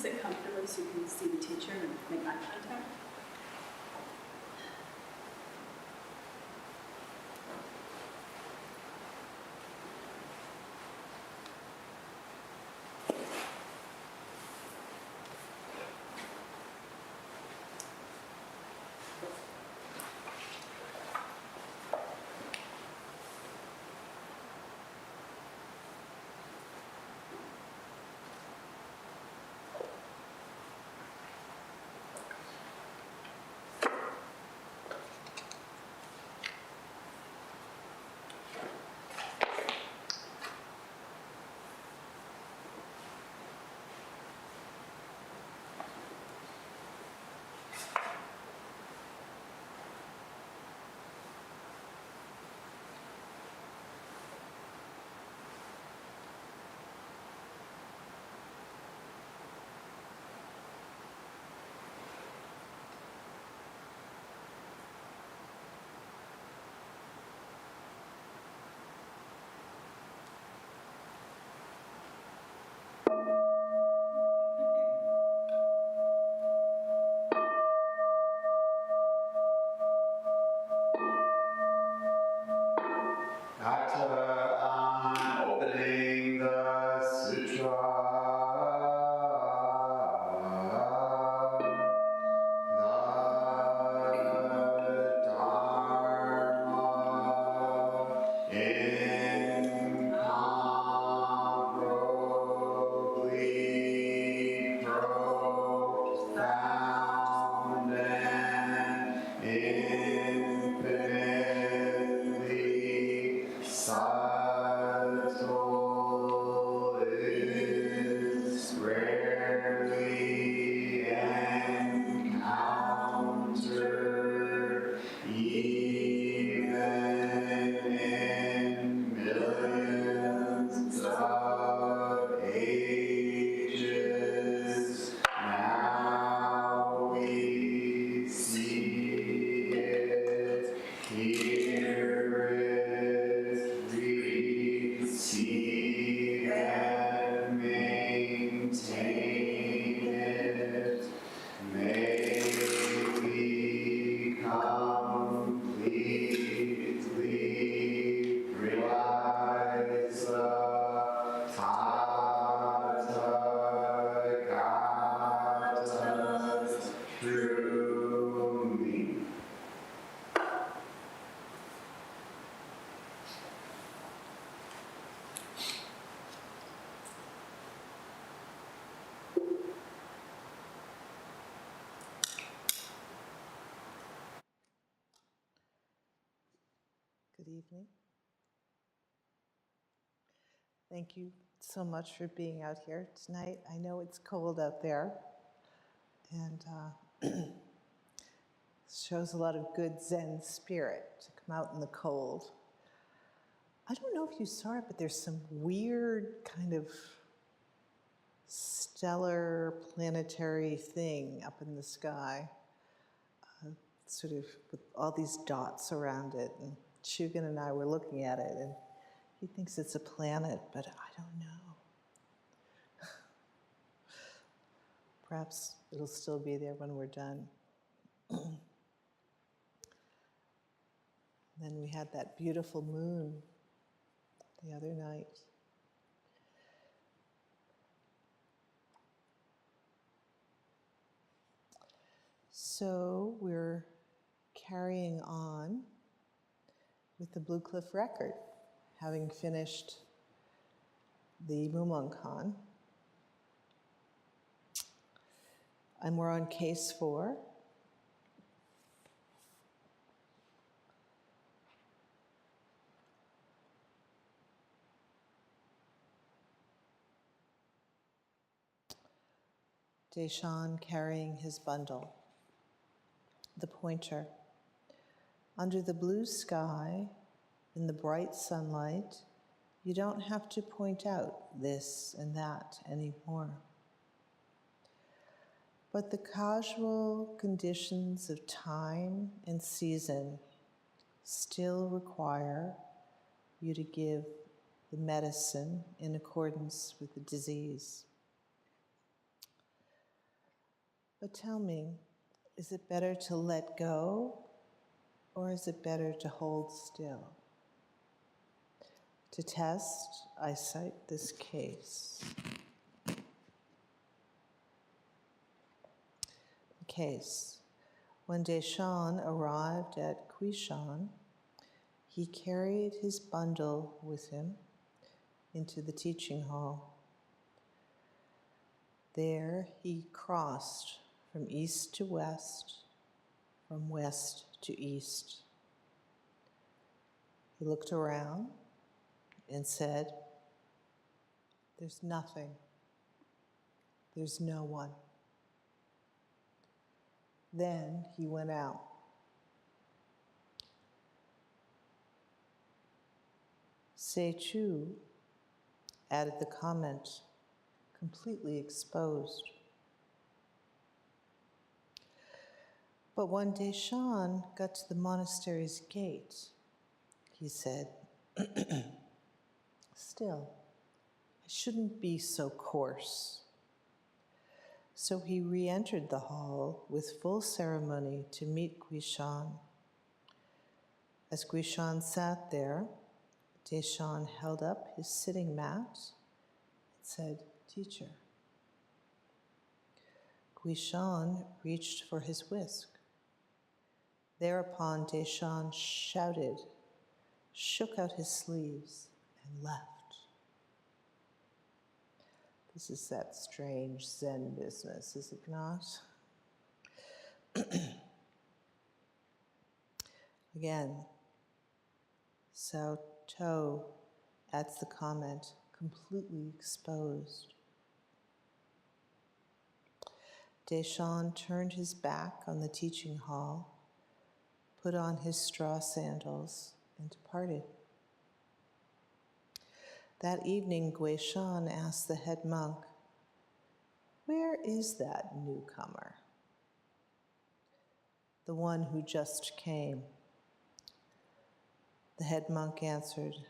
Sit comfortably so you can see the teacher and make eye contact. Kata on opening the sutra. Good evening. Thank you so much for being out here tonight. I know it's cold out there, and shows a lot of good Zen spirit to come out in the cold. I don't know if you saw it, but there's some weird kind of stellar planetary thing up in the sky, sort of with all these dots around it. And Shugen and I were looking at it, and he thinks it's a planet, but I don't know. Perhaps it'll still be there when we're done. Then we had that beautiful moon the other night. So we're carrying on with the Blue Cliff record, having finished the Mumonkan. And we're on case 4. Deshan carrying his bundle, the pointer. Under the blue sky, in the bright sunlight, you don't have to point out this and that anymore. But the casual conditions of time and season still require you to give the medicine in accordance with the disease. But tell me, is it better to let go, or is it better to hold still? To test, I cite this case. Case. When Deshan arrived at Quishan, he carried his bundle with him into the teaching hall. There he crossed from east to west, from west to east. He looked around and said, "There's nothing. There's no one." Then he went out. Seichu added the comment, completely exposed. But when Deshan got to the monastery's gate, he said, "Still, I shouldn't be so coarse." So he re-entered the hall with full ceremony to meet Guishan. As Guishan sat there, Deshan held up his sitting mat and said, "Teacher." Guishan reached for his whisk. Thereupon Deshan shouted, shook out his sleeves, and left. This is that strange Zen business, is it not? Again, Sao To adds the comment, completely exposed. Deshan turned his back on the teaching hall, put on his straw sandals, and departed. That evening, Guishan asked the head monk, "Where is that newcomer?" "The one who just came." The head monk answered.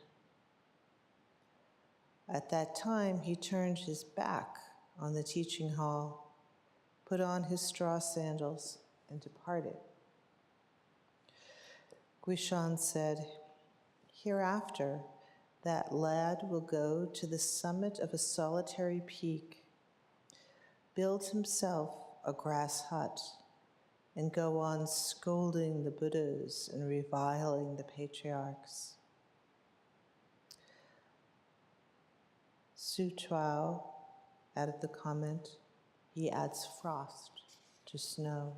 At that time, he turned his back on the teaching hall, put on his straw sandals, and departed. Guishan said, "Hereafter, that lad will go to the summit of a solitary peak, build himself a grass hut, and go on scolding the Buddhas and reviling the patriarchs." Su Tuao added the comment, "He adds frost to snow."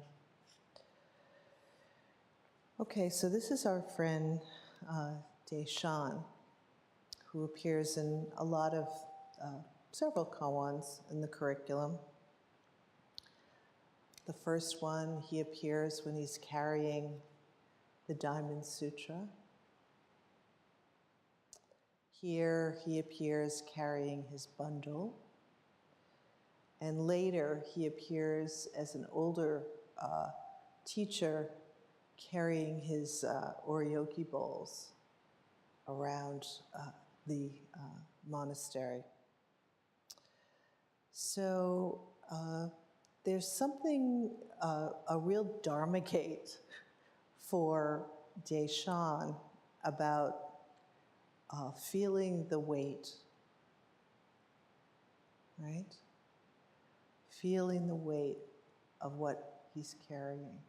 Okay, so this is our friend Deshan, who appears in a lot of, several koans in the curriculum. The first one, he appears when he's carrying the Diamond Sutra. Here he appears carrying his bundle. And later he appears as an older teacher carrying his oryoki bowls around the monastery. So there's something, a real dharma gate for Deshan about feeling the weight, right? Feeling the weight of what he's carrying.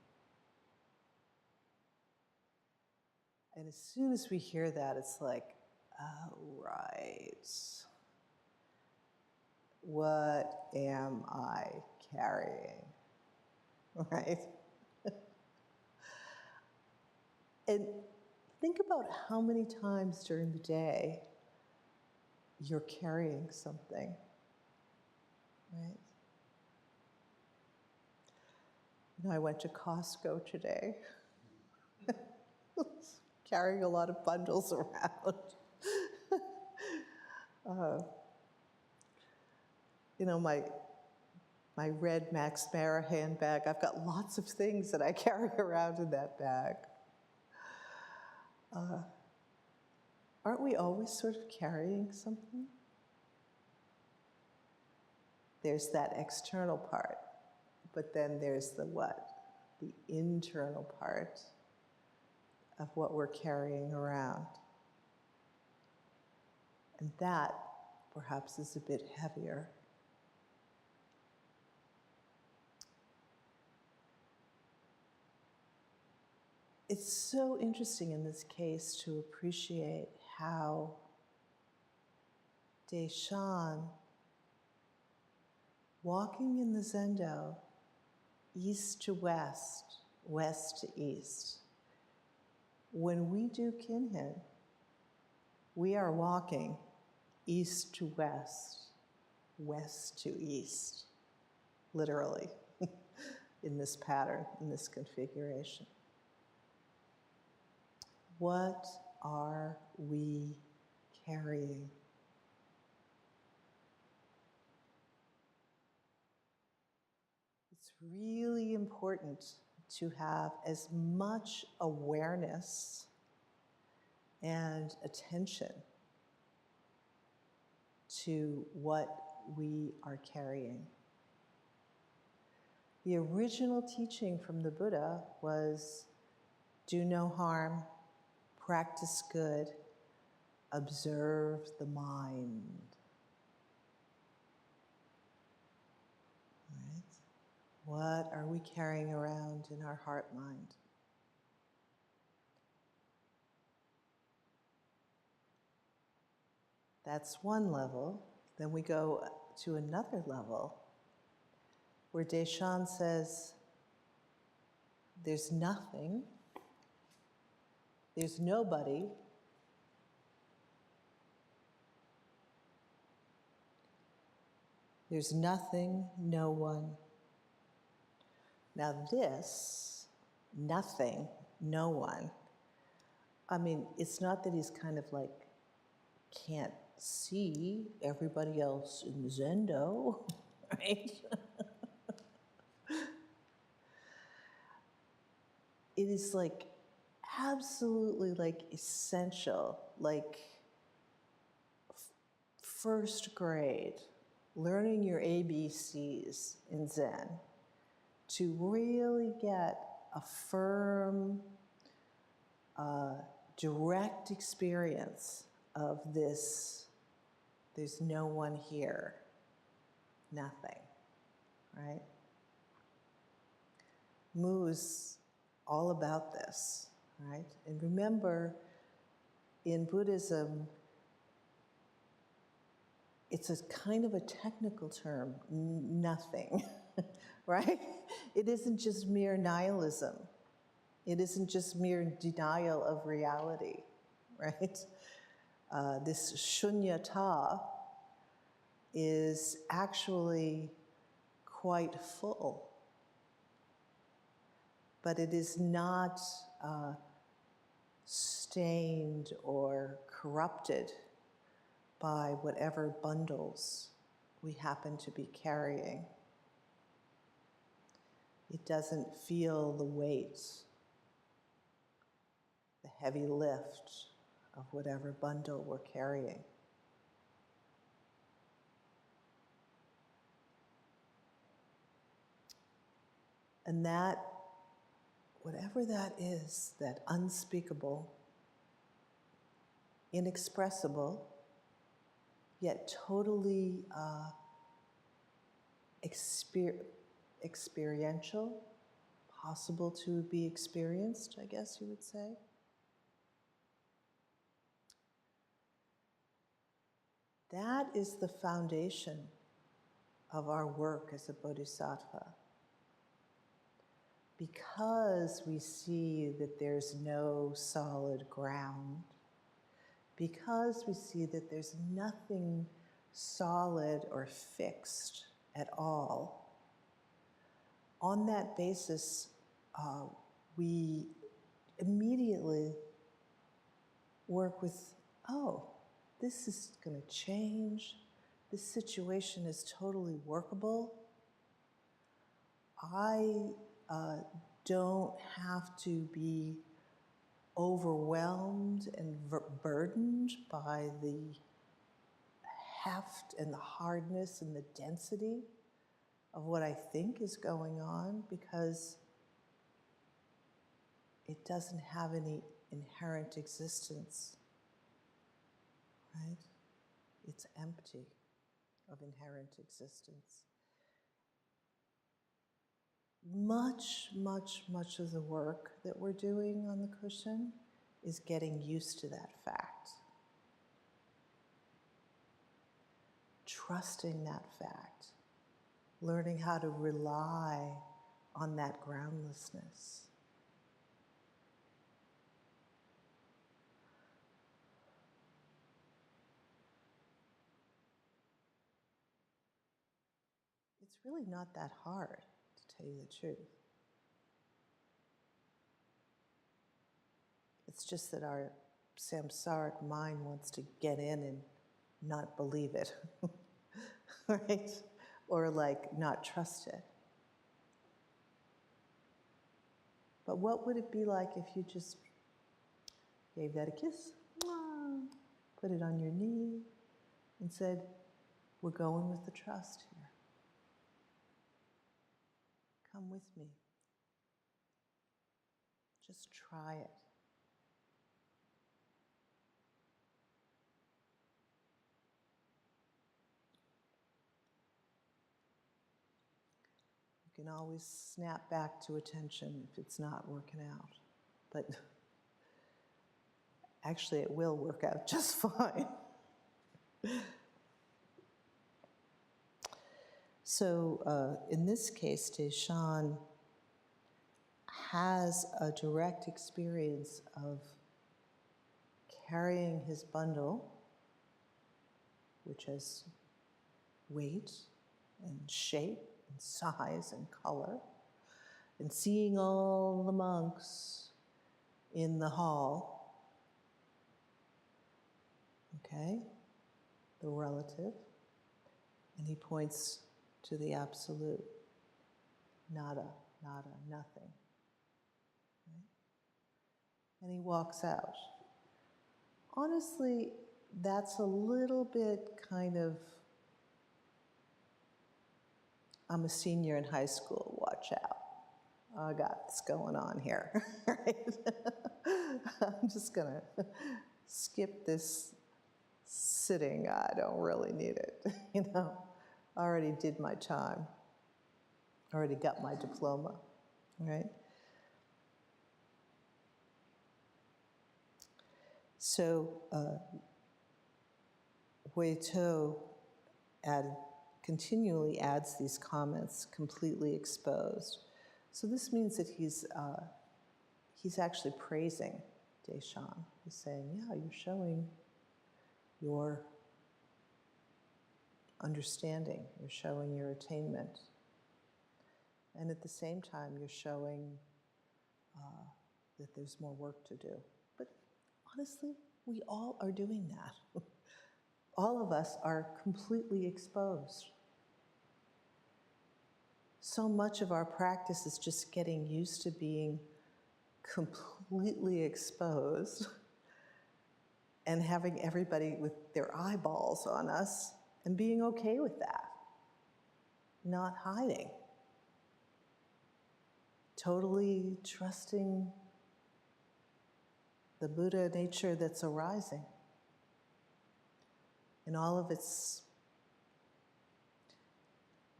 And as soon as we hear that, it's like, oh, right. What am I carrying? Right? And think about how many times during the day you're carrying something, right? You know, I went to Costco today, carrying a lot of bundles around. You know, my red Max Mara handbag, I've got lots of things that I carry around in that bag. Aren't we always sort of carrying something? There's that external part, but then there's the what? The internal part of what we're carrying around. And that, perhaps, is a bit heavier. It's so interesting in this case to appreciate how Deshan, walking in the Zendo, east to west, west to east, when we do Kinhin, we are walking east to west, west to east, literally, in this pattern, in this configuration. What are we carrying? It's really important to have as much awareness and attention to what we are carrying. The original teaching from the Buddha was do no harm, practice good, observe the mind. Right? What are we carrying around in our heart mind? That's one level. Then we go to another level where Deshan says, there's nothing, there's nobody, there's nothing, no one. Now this, nothing, no one, I mean, it's not that he's kind of like can't see everybody else in the Zendo, right? It is like absolutely like essential, like first grade, learning your ABCs in Zen, to really get a firm, direct experience of this, there's no one here, nothing, right? Mu's all about this, right? And remember, in Buddhism, it's a kind of a technical term, nothing, right? It isn't just mere nihilism. It isn't just mere denial of reality, right? This shunyata is actually quite full, but it is not stained or corrupted by whatever bundles we happen to be carrying. It doesn't feel the weight, the heavy lift of whatever bundle we're carrying. And that, whatever that is, that unspeakable, inexpressible, yet totally experiential, possible to be experienced, I guess you would say. That is the foundation of our work as a bodhisattva. Because we see that there's no solid ground, because we see that there's nothing solid or fixed at all, on that basis, we immediately work with, oh, this is going to change. This situation is totally workable. I don't have to be overwhelmed and burdened by the heft and the hardness and the density of what I think is going on, because it doesn't have any inherent existence, right? It's empty of inherent existence. Much, much, much of the work that we're doing on the cushion is getting used to that fact. Trusting that fact. Learning how to rely on that groundlessness. It's really not that hard, to tell you the truth. It's just that our samsaric mind wants to get in and not believe it, right? Or like not trust it. But what would it be like if you just gave that a kiss, put it on your knee, and said, we're going with the trust here. Come with me. Just try it. can always snap back to attention if it's not working out. But actually, it will work out just fine. So in this case, Deshaun has a direct experience of carrying his bundle, which has weight and shape and size and color, and seeing all the monks in the hall, okay, the relative, and he points to the absolute, nada, nada, nothing. Right? And he walks out. Honestly, that's a little bit kind of, I'm a senior in high school, watch out. I got this going on here, right? I'm just gonna skip this sitting, I don't really need it, you know? I already did my time, already got my diploma, right? So, Huito continually adds these comments, completely exposed. So this means that he's actually praising Deshaun. He's saying, yeah, you're showing your understanding, you're showing your attainment. And at the same time, you're showing that there's more work to do. But honestly, we all are doing that. All of us are completely exposed. So much of our practice is just getting used to being completely exposed and having everybody with their eyeballs on us and being okay with that, not hiding, totally trusting the Buddha nature that's arising in all of its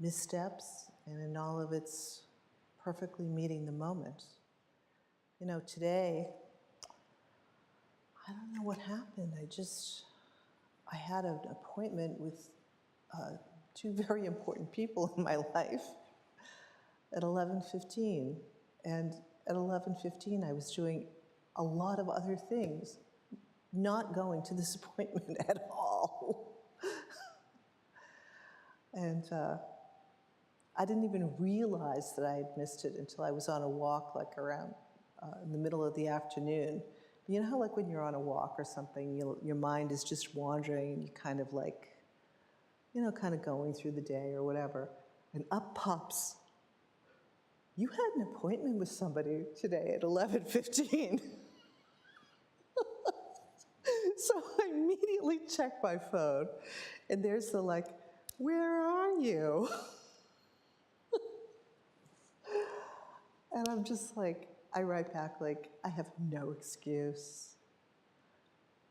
missteps and in all of its perfectly meeting the moment. You know, today, I don't know what happened. I had an appointment with two very important people in my life at 11:15. And at 11:15, I was doing a lot of other things, not going to this appointment at all. And I didn't even realize that I had missed it until I was on a walk, like around in the middle of the afternoon. You know how, like, when you're on a walk or something, your mind is just wandering, and you kind of like, you know, kind of going through the day or whatever, and up pops, you had an appointment with somebody today at 11:15. So I immediately check my phone, and there's the like, where are you? And I'm just like, I write back like, I have no excuse.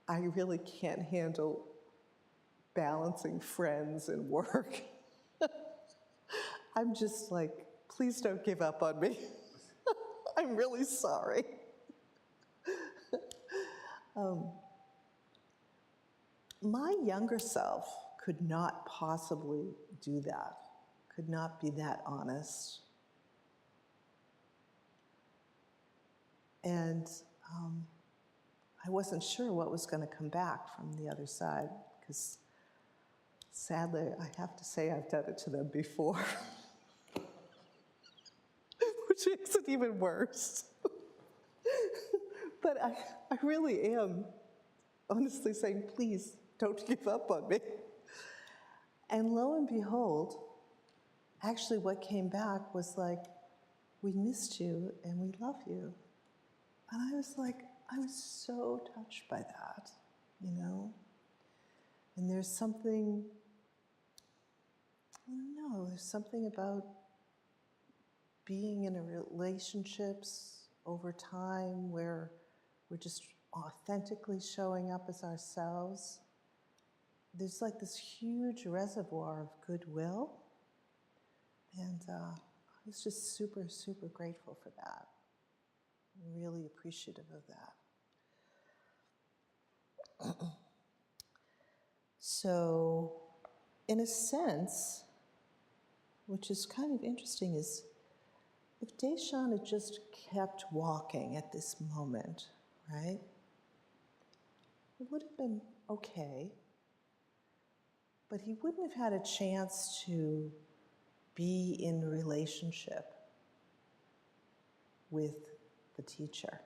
I really can't handle balancing friends and work. I'm just like, please don't give up on me. I'm really sorry. My younger self could not possibly do that, could not be that honest. And I wasn't sure what was going to come back from the other side, because sadly, I have to say I've done it to them before, which makes it even worse. But I really am honestly saying, please, don't give up on me. And lo and behold, actually what came back was like, we missed you and we love you. And I was like, I was so touched by that, you know? And there's something, I don't know, there's something about being in relationships over time where we're just authentically showing up as ourselves. There's like this huge reservoir of goodwill. And I was just super, super grateful for that. Really appreciative of that. So, in a sense, which is kind of interesting, is if Deshan had just kept walking at this moment, right, it would have been okay, but he wouldn't have had a chance to be in relationship with the teacher.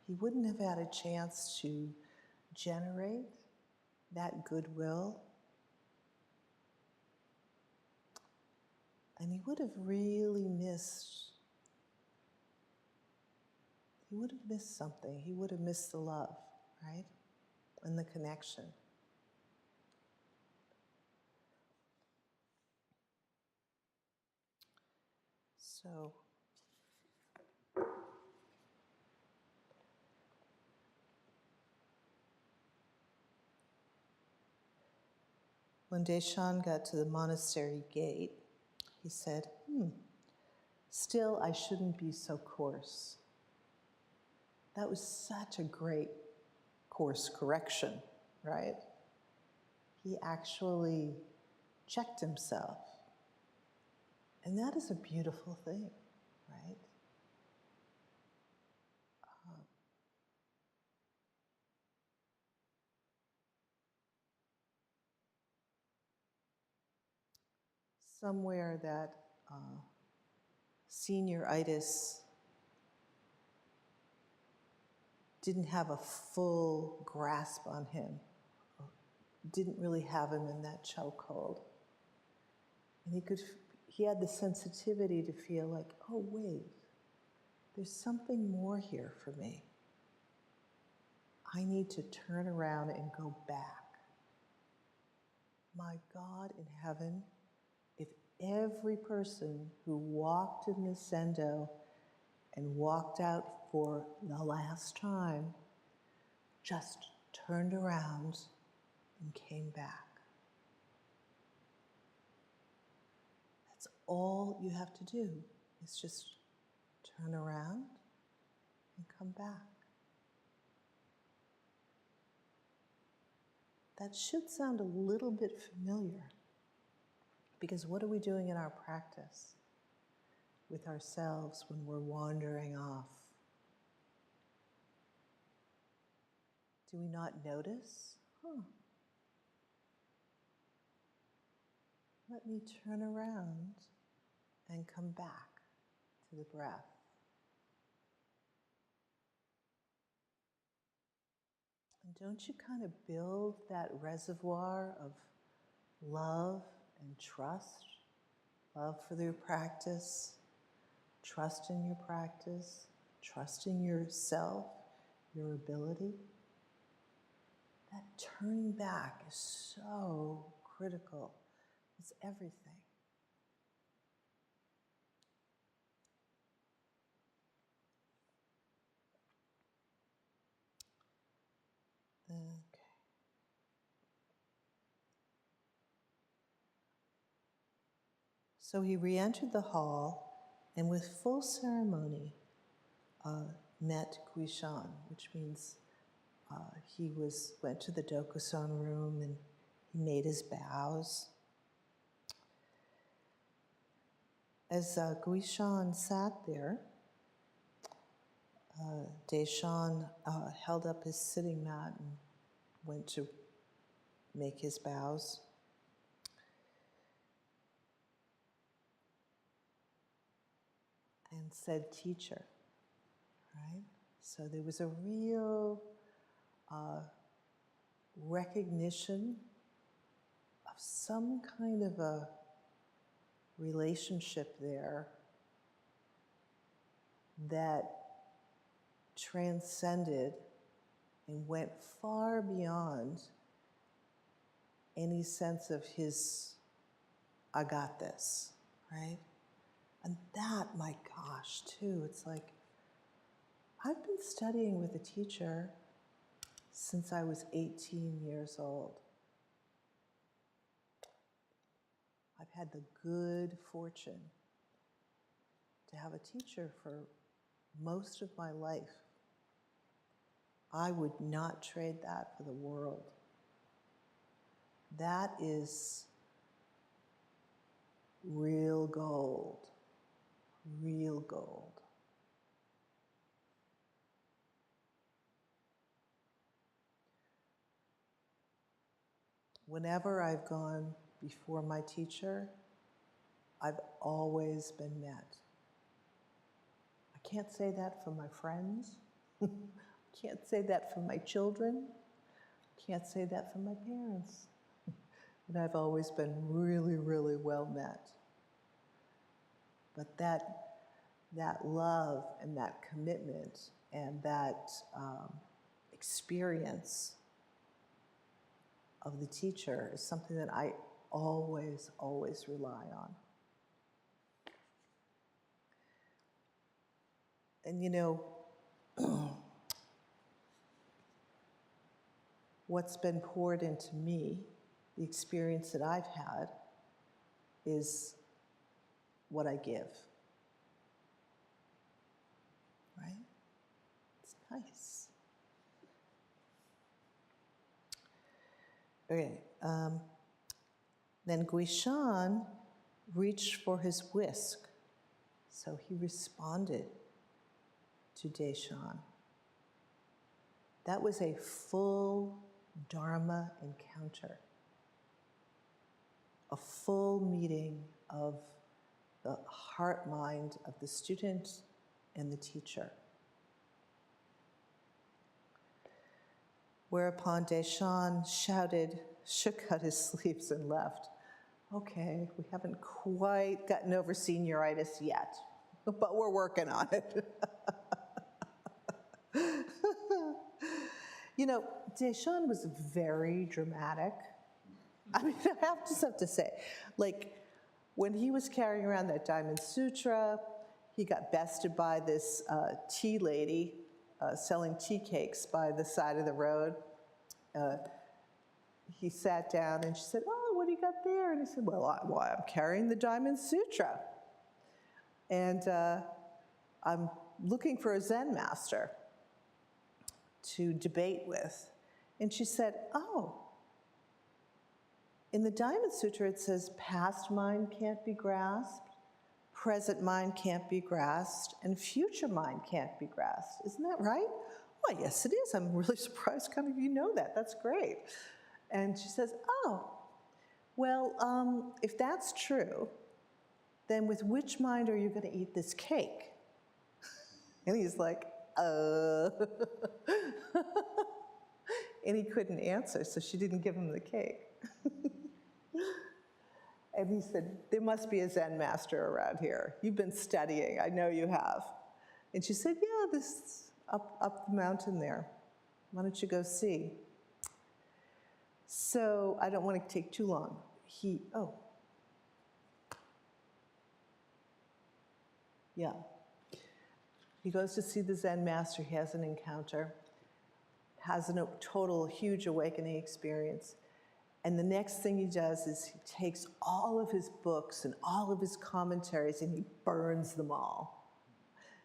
He wouldn't have had a chance to generate that goodwill. And he would have really missed, something. He would have missed the love, right? And the connection. So, when Deshan got to the monastery gate, he said, still I shouldn't be so coarse. That was such a great course correction, right? He actually checked himself. And that is a beautiful thing, right? Somewhere that senioritis didn't have a full grasp on him, didn't really have him in that chokehold. And he had the sensitivity to feel like, oh wait, there's something more here for me. I need to turn around and go back. My God in heaven, if every person who walked in this Zendo and walked out for the last time just turned around and came back. That's all you have to do, is just turn around and come back. That should sound a little bit familiar, because what are we doing in our practice with ourselves when we're wandering off? Do we not notice? Let me turn around and come back to the breath. And don't you kind of build that reservoir of love and trust? Love for your practice, trust in your practice, trust in yourself, your ability. That turning back is so critical. It's everything. Okay. So he re-entered the hall and with full ceremony met Guishan, which means he went to the Dokusan room and he made his bows. As Guishan sat there, Deshan held up his sitting mat and went to make his bows. And said, teacher, right? So there was a real recognition of some kind of a relationship there that transcended and went far beyond any sense of his, I got this, right? And that, my gosh, too, it's like, I've been studying with a teacher since I was 18 years old. I've had the good fortune to have a teacher for most of my life. I would not trade that for the world. That is real gold, real gold. Whenever I've gone before my teacher, I've always been met. I can't say that for my friends. I can't say that for my children. I can't say that for my parents. But I've always been really, really well met. But that love and that commitment and that experience of the teacher is something that I always, always rely on. And you know, what's been poured into me, the experience that I've had, is what I give. Right? It's nice. Okay. Then Guishan reached for his whisk, so he responded to Deshan. That was a full Dharma encounter, a full meeting of the heart-mind of the student and the teacher. Whereupon Deshan shouted, shook out his sleeves and left. Okay, we haven't quite gotten over senioritis yet, but we're working on it. You know, Deshan was very dramatic. I mean, I just have to say, like, when he was carrying around that Diamond Sutra, he got bested by this tea lady selling tea cakes by the side of the road. He sat down and she said, oh, what do you got there? And he said, well, I'm carrying the Diamond Sutra. And I'm looking for a Zen master to debate with. And she said, oh, in the Diamond Sutra it says past mind can't be grasped, present mind can't be grasped, and future mind can't be grasped. Isn't that right? Well, yes, it is. I'm really surprised kind of you know that. That's great. And she says, oh, well, if that's true, then with which mind are you going to eat this cake? And he's like, And he couldn't answer, so she didn't give him the cake. And he said, there must be a Zen master around here. You've been studying, I know you have. And she said, yeah, this up the mountain there. Why don't you go see? So I don't want to take too long. He goes to see the Zen master. He has an encounter, has a total huge awakening experience. And the next thing he does is he takes all of his books and all of his commentaries and he burns them all.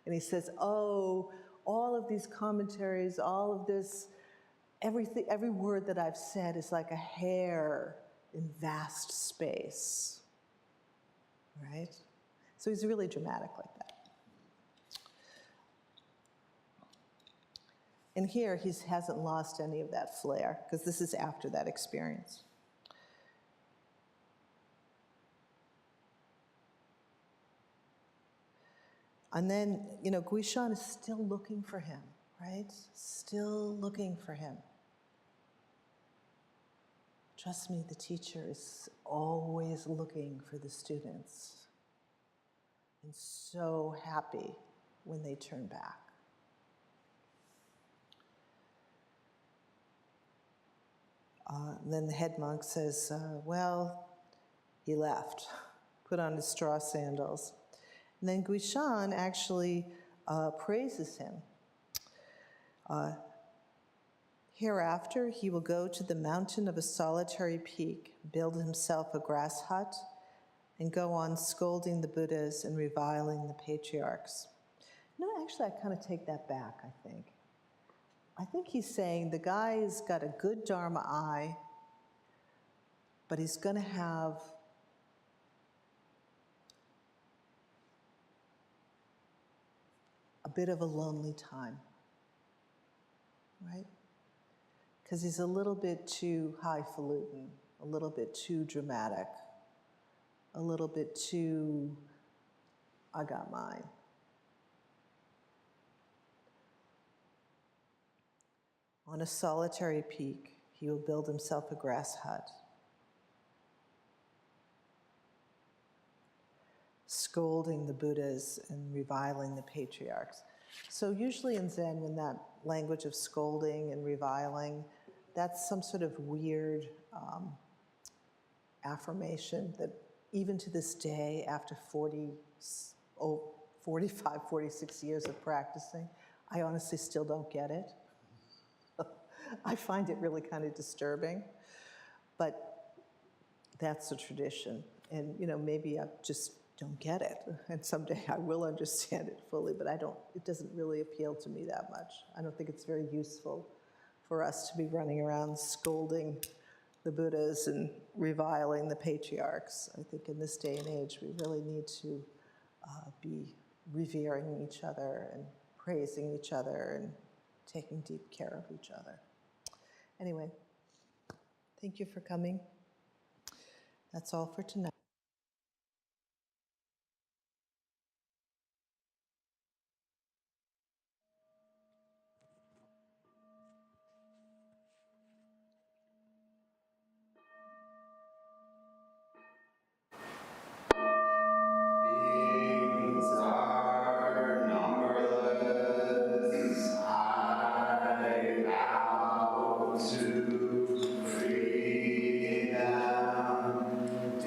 And he says, oh, all of these commentaries, all of this, everything, every word that I've said is like a hair in vast space, right? So he's really dramatic like that. And here he hasn't lost any of that flair, because this is after that experience. And then, you know, Guishan is still looking for him, right? Still looking for him. Trust me, the teacher is always looking for the students and so happy when they turn back. Then the head monk says, well, he left, put on his straw sandals. And then Guishan actually praises him. Hereafter, he will go to the mountain of a solitary peak, build himself a grass hut, and go on scolding the Buddhas and reviling the patriarchs. No, actually, I kind of take that back, I think. I think he's saying the guy's got a good Dharma eye, but he's going to have a bit of a lonely time, right? Because he's a little bit too highfalutin, a little bit too dramatic, a little bit too, I got mine. On a solitary peak, he will build himself a grass hut, scolding the Buddhas and reviling the patriarchs. So usually in Zen, when that language of scolding and reviling, that's some sort of weird affirmation that even to this day, after 45, 46 years of practicing, I honestly still don't get it. I find it really kind of disturbing, but that's a tradition. And, maybe I just don't get it. And someday I will understand it fully, but it doesn't really appeal to me that much. I don't think it's very useful for us to be running around scolding the Buddhas and reviling the patriarchs. I think in this day and age, we really need to be revering each other and praising each other and taking deep care of each other. Anyway, thank you for coming. That's all for tonight. Beings are numberless. I vow to free them.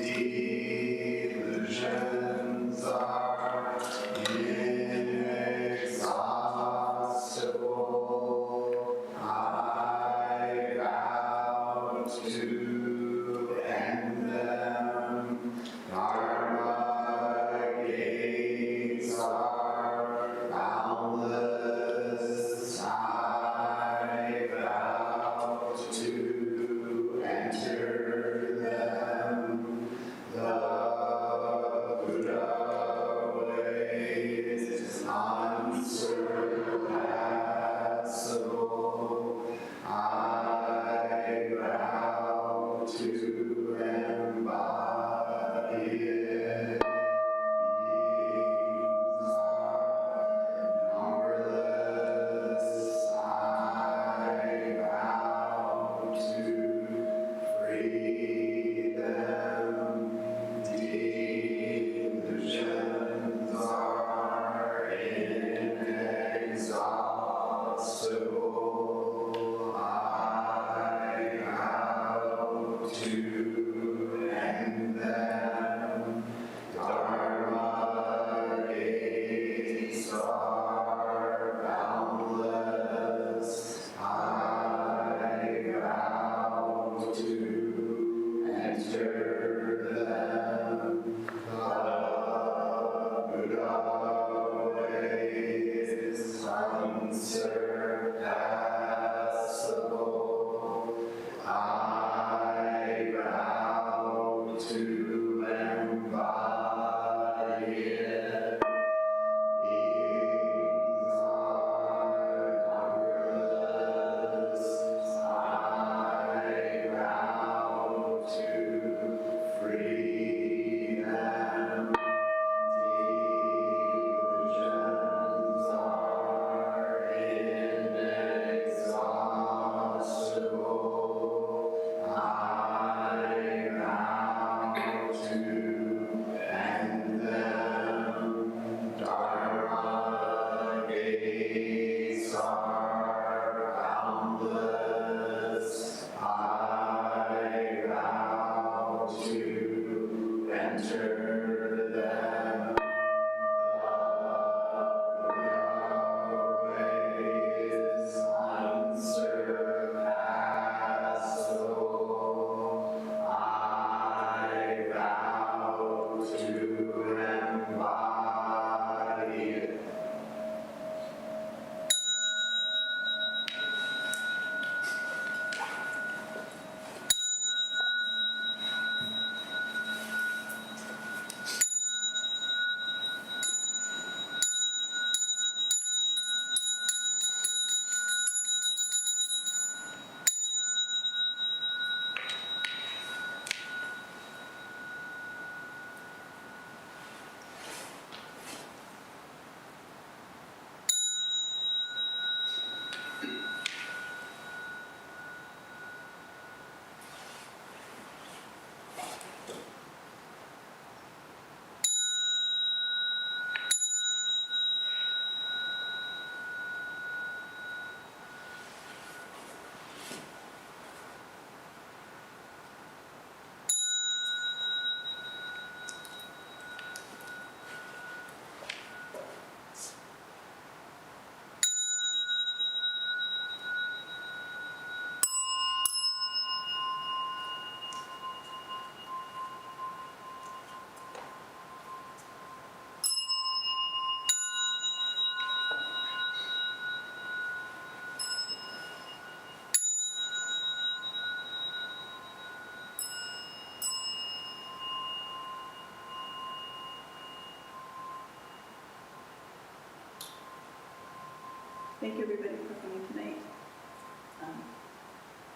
Thank you, everybody, for coming tonight.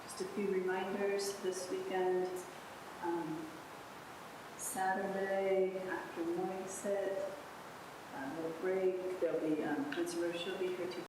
Just a few reminders this weekend. Saturday after morning sit, we'll break. There'll be Nancy Roche will be here to